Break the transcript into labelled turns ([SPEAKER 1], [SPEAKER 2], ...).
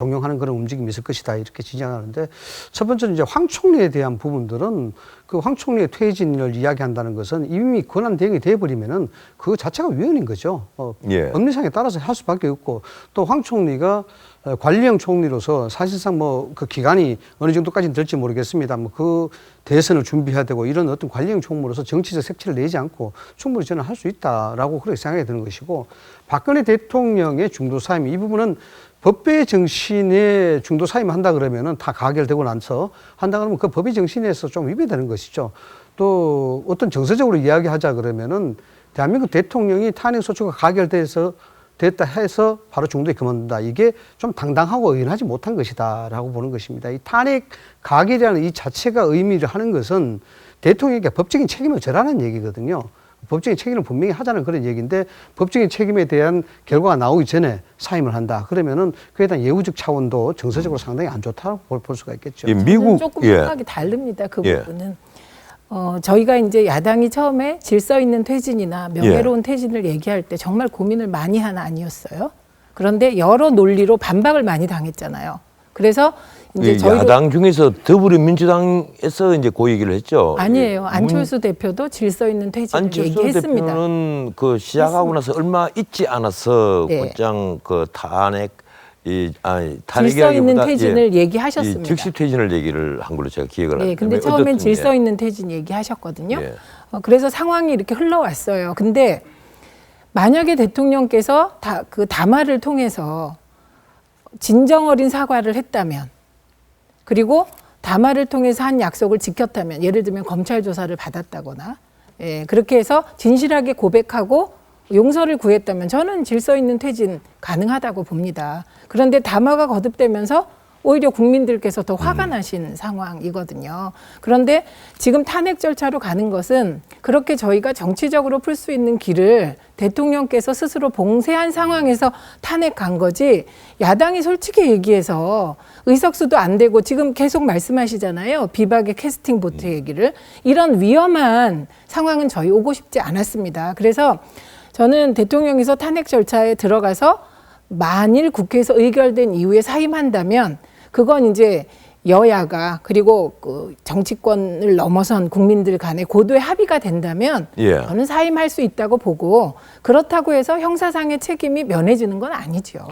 [SPEAKER 1] 동용하는 그런 움직임이 있을 것이다 이렇게 지적하는데, 첫 번째는 이제 황 총리에 대한 부분들은 그 황 총리의 퇴진을 이야기한다는 것은 이미 권한 대행이 돼버리면은 그 자체가 위헌인 거죠.
[SPEAKER 2] 예.
[SPEAKER 1] 법리상에 따라서 할 수밖에 없고, 또 황 총리가 관리형 총리로서 사실상 뭐 그 기간이 어느 정도까지는 될지 모르겠습니다. 뭐 그 대선을 준비해야 되고 이런 어떤 관리형 총무로서 정치적 색채를 내지 않고 충분히 저는 할 수 있다라고 그렇게 생각이 드는 것이고, 박근혜 대통령의 중도 사임 이 부분은 법의 정신에 중도 사임을 한다 그러면은 다 가결되고 나서 한다 그러면 그 법의 정신에서 좀 위배되는 것이죠. 또 어떤 정서적으로 이야기하자 그러면은 대한민국 대통령이 탄핵 소추가 됐다 해서 바로 중도에 그만둔다. 이게 좀 당당하고 의연하지 못한 것이다라고 보는 것입니다. 이 탄핵 가결이라는 이 자체가 의미를 하는 것은 대통령에게 법적인 책임을 져라는 얘기거든요. 법적인 책임을 분명히 하자는 그런 얘기인데, 법적인 책임에 대한 결과가 나오기 전에 사임을 한다. 그러면은 그에 대한 예우적 차원도 정서적으로 상당히 안 좋다고 볼 수가 있겠죠.
[SPEAKER 2] 예, 미국
[SPEAKER 3] 조금 생각이 다릅니다. 그 부분은. 저희가 이제 야당이 처음에 질서 있는 퇴진이나 명예로운 퇴진을 얘기할 때 정말 고민을 많이 한 아니었어요. 그런데 여러 논리로 반박을 많이 당했잖아요. 그래서 이제
[SPEAKER 2] 야당 중에서 더불어민주당에서 이제 그 얘기를 했죠.
[SPEAKER 3] 아니에요. 안철수 대표도 질서 있는 퇴진을 얘기했습니다.
[SPEAKER 2] 안철수 대표는 그 시작하고 나서 얼마 있지 않아서
[SPEAKER 3] 네.
[SPEAKER 2] 곧장 그 탄핵
[SPEAKER 3] 질서 있는 퇴진을 얘기하셨습니다.
[SPEAKER 2] 즉시 퇴진을 얘기를 한 걸로 제가 기억을
[SPEAKER 3] 네,
[SPEAKER 2] 하는데.
[SPEAKER 3] 근데 처음엔 질서 있는 퇴진 얘기하셨거든요.
[SPEAKER 2] 예.
[SPEAKER 3] 그래서 상황이 이렇게 흘러왔어요. 근데 만약에 대통령께서 그 담화를 통해서 진정 어린 사과를 했다면, 그리고 담화를 통해서 한 약속을 지켰다면, 예를 들면 검찰 조사를 받았다거나, 그렇게 해서 진실하게 고백하고 용서를 구했다면 저는 질서 있는 퇴진 가능하다고 봅니다. 그런데 담화가 거듭되면서 오히려 국민들께서 더 화가 나신 상황이거든요. 그런데 지금 탄핵 절차로 가는 것은 그렇게 저희가 정치적으로 풀 수 있는 길을 대통령께서 스스로 봉쇄한 상황에서 탄핵 간 거지, 야당이 솔직히 얘기해서 의석수도 안 되고 지금 계속 말씀하시잖아요. 비박의 캐스팅 보트 얘기를. 이런 위험한 상황은 저희 오고 싶지 않았습니다. 그래서 저는 대통령께서 탄핵 절차에 들어가서 만일 국회에서 의결된 이후에 사임한다면 그건 이제 여야가 그리고 그 정치권을 넘어선 국민들 간에 고도의 합의가 된다면 저는 사임할 수 있다고 보고, 그렇다고 해서 형사상의 책임이 면해지는 건 아니죠.